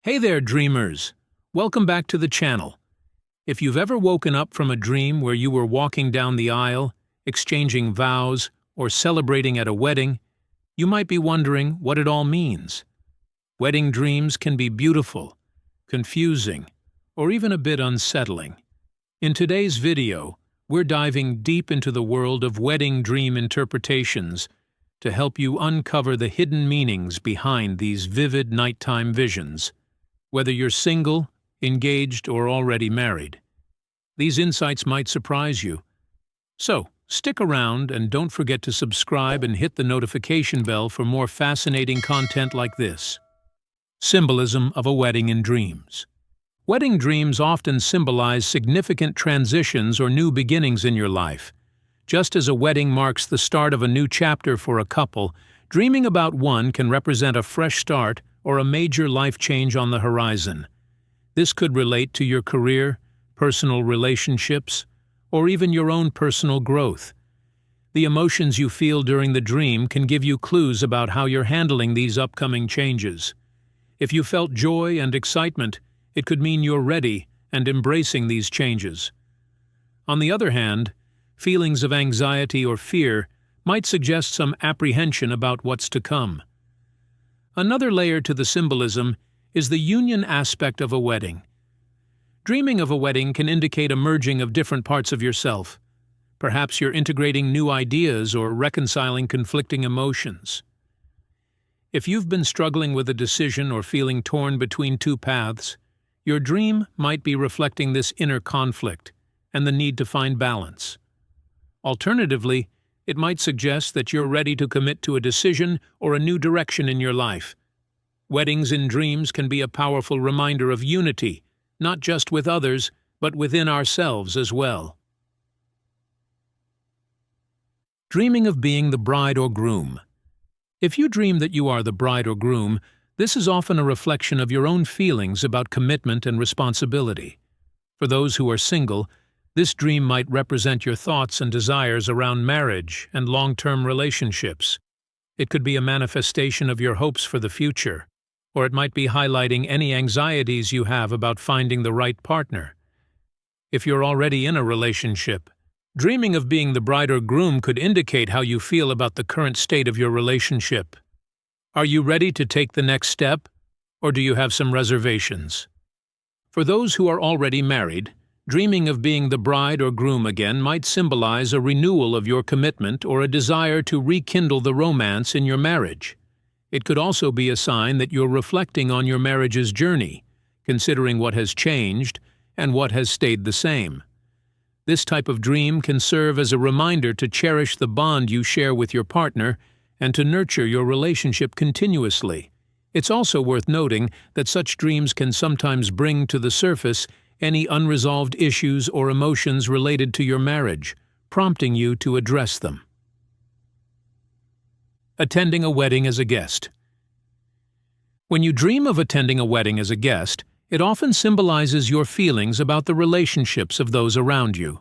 Hey there, dreamers! Welcome back to the channel. If you've ever woken up from a dream where you were walking down the aisle, exchanging vows, or celebrating at a wedding, you might be wondering what it all means. Wedding dreams can be beautiful, confusing, or even a bit unsettling. In today's video, we're diving deep into the world of wedding dream interpretations to help you uncover the hidden meanings behind these vivid nighttime visions. Whether you're single, engaged, or already married, these insights might surprise you. So, stick around and don't forget to subscribe and hit the notification bell for more fascinating content like this. Symbolism of a wedding in dreams. Wedding dreams often symbolize significant transitions or new beginnings in your life. Just as a wedding marks the start of a new chapter for a couple, dreaming about one can represent a fresh start or a major life change on the horizon. This could relate to your career, personal relationships, or even your own personal growth. The emotions you feel during the dream can give you clues about how you're handling these upcoming changes. If you felt joy and excitement, it could mean you're ready and embracing these changes. On the other hand, feelings of anxiety or fear might suggest some apprehension about what's to come. Another layer to the symbolism is the union aspect of a wedding. Dreaming of a wedding can indicate a merging of different parts of yourself. Perhaps you're integrating new ideas or reconciling conflicting emotions. If you've been struggling with a decision or feeling torn between two paths, your dream might be reflecting this inner conflict and the need to find balance. Alternatively, it might suggest that you're ready to commit to a decision or a new direction in your life. Weddings in dreams can be a powerful reminder of unity, not just with others, but within ourselves as well. Dreaming of being the bride or groom. If you dream that you are the bride or groom, this is often a reflection of your own feelings about commitment and responsibility. For those who are single, this dream might represent your thoughts and desires around marriage and long-term relationships. It could be a manifestation of your hopes for the future, or it might be highlighting any anxieties you have about finding the right partner. If you're already in a relationship, dreaming of being the bride or groom could indicate how you feel about the current state of your relationship. Are you ready to take the next step, or do you have some reservations? For those who are already married, dreaming of being the bride or groom again might symbolize a renewal of your commitment or a desire to rekindle the romance in your marriage. It could also be a sign that you're reflecting on your marriage's journey, considering what has changed and what has stayed the same. This type of dream can serve as a reminder to cherish the bond you share with your partner and to nurture your relationship continuously. It's also worth noting that such dreams can sometimes bring to the surface any unresolved issues or emotions related to your marriage, prompting you to address them. Attending a wedding as a guest. When you dream of attending a wedding as a guest, it often symbolizes your feelings about the relationships of those around you.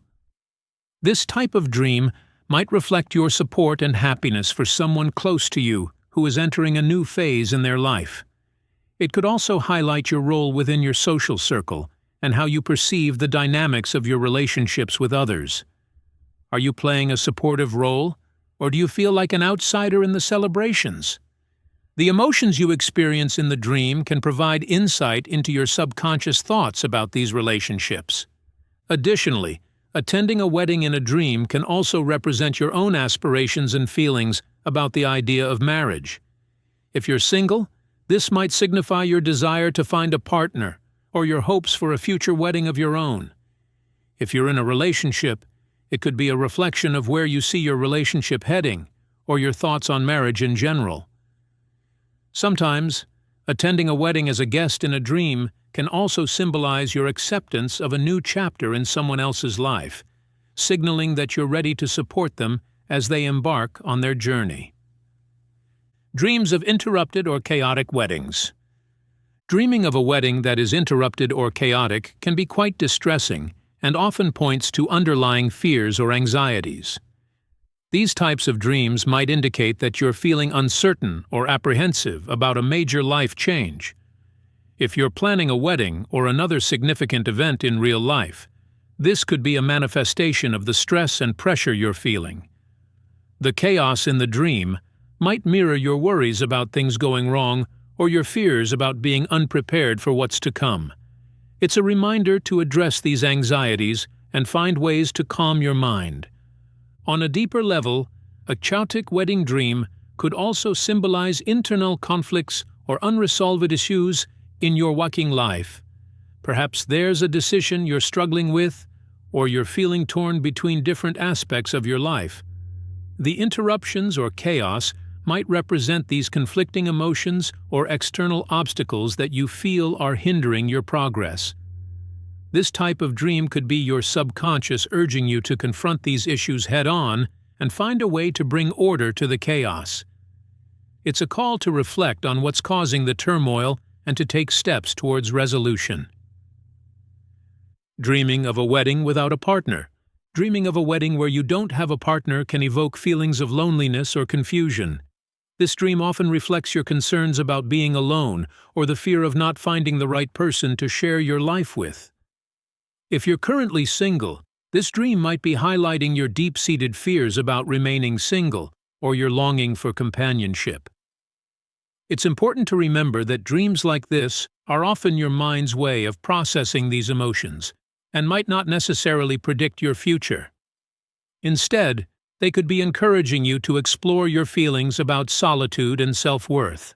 This type of dream might reflect your support and happiness for someone close to you who is entering a new phase in their life. It could also highlight your role within your social circle and how you perceive the dynamics of your relationships with others. Are you playing a supportive role, or do you feel like an outsider in the celebrations? The emotions you experience in the dream can provide insight into your subconscious thoughts about these relationships. Additionally, attending a wedding in a dream can also represent your own aspirations and feelings about the idea of marriage. If you're single, this might signify your desire to find a partner or your hopes for a future wedding of your own. If you're in a relationship, it could be a reflection of where you see your relationship heading or your thoughts on marriage in general. Sometimes, attending a wedding as a guest in a dream can also symbolize your acceptance of a new chapter in someone else's life, signaling that you're ready to support them as they embark on their journey. Dreams of interrupted or chaotic weddings. Dreaming of a wedding that is interrupted or chaotic can be quite distressing and often points to underlying fears or anxieties. These types of dreams might indicate that you're feeling uncertain or apprehensive about a major life change. If you're planning a wedding or another significant event in real life, this could be a manifestation of the stress and pressure you're feeling. The chaos in the dream might mirror your worries about things going wrong or your fears about being unprepared for what's to come. It's a reminder to address these anxieties and find ways to calm your mind. On a deeper level, a chaotic wedding dream could also symbolize internal conflicts or unresolved issues in your waking life. Perhaps there's a decision you're struggling with, or you're feeling torn between different aspects of your life. The interruptions or chaos might represent these conflicting emotions or external obstacles that you feel are hindering your progress. This type of dream could be your subconscious urging you to confront these issues head-on and find a way to bring order to the chaos. It's a call to reflect on what's causing the turmoil and to take steps towards resolution. Dreaming of a wedding without a partner. Dreaming of a wedding where you don't have a partner can evoke feelings of loneliness or confusion. This dream often reflects your concerns about being alone or the fear of not finding the right person to share your life with. If you're currently single, this dream might be highlighting your deep-seated fears about remaining single or your longing for companionship. It's important to remember that dreams like this are often your mind's way of processing these emotions and might not necessarily predict your future. Instead, they could be encouraging you to explore your feelings about solitude and self-worth.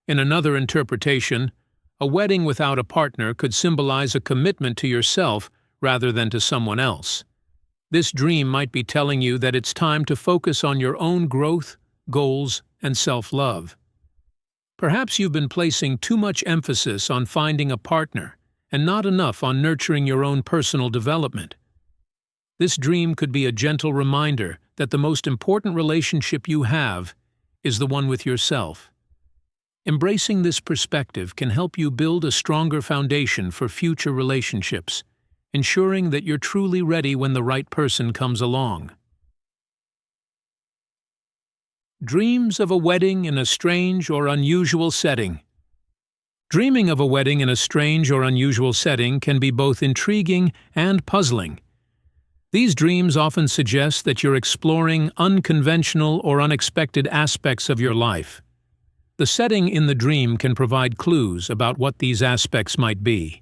In another interpretation, a wedding without a partner could symbolize a commitment to yourself rather than to someone else. This dream might be telling you that it's time to focus on your own growth, goals, and self-love. Perhaps you've been placing too much emphasis on finding a partner and not enough on nurturing your own personal development. This dream could be a gentle reminder that the most important relationship you have is the one with yourself. Embracing this perspective can help you build a stronger foundation for future relationships, ensuring that you're truly ready when the right person comes along. Dreams of a wedding in a strange or unusual setting. Dreaming of a wedding in a strange or unusual setting can be both intriguing and puzzling. These dreams often suggest that you're exploring unconventional or unexpected aspects of your life. The setting in the dream can provide clues about what these aspects might be.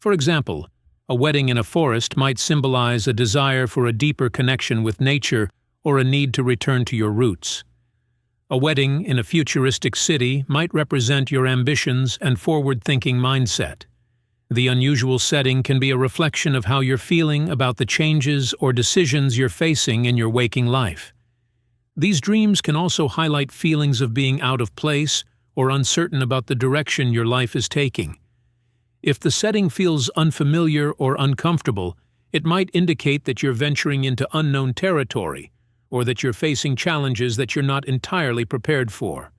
For example, a wedding in a forest might symbolize a desire for a deeper connection with nature or a need to return to your roots. A wedding in a futuristic city might represent your ambitions and forward-thinking mindset. The unusual setting can be a reflection of how you're feeling about the changes or decisions you're facing in your waking life. These dreams can also highlight feelings of being out of place or uncertain about the direction your life is taking. If the setting feels unfamiliar or uncomfortable, it might indicate that you're venturing into unknown territory or that you're facing challenges that you're not entirely prepared for.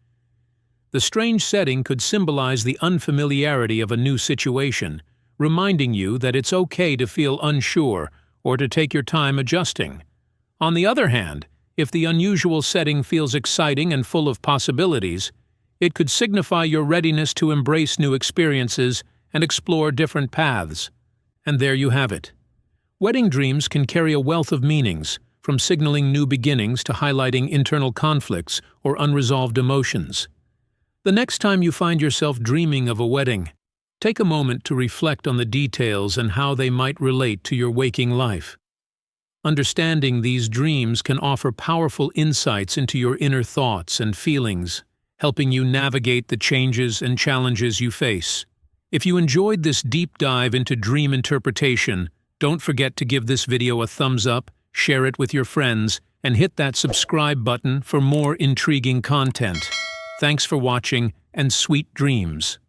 The strange setting could symbolize the unfamiliarity of a new situation, reminding you that it's okay to feel unsure or to take your time adjusting. On the other hand, if the unusual setting feels exciting and full of possibilities, it could signify your readiness to embrace new experiences and explore different paths. And there you have it. Wedding dreams can carry a wealth of meanings, from signaling new beginnings to highlighting internal conflicts or unresolved emotions. The next time you find yourself dreaming of a wedding, take a moment to reflect on the details and how they might relate to your waking life. Understanding these dreams can offer powerful insights into your inner thoughts and feelings, helping you navigate the changes and challenges you face. If you enjoyed this deep dive into dream interpretation, don't forget to give this video a thumbs up, share it with your friends, and hit that subscribe button for more intriguing content. Thanks for watching, and sweet dreams.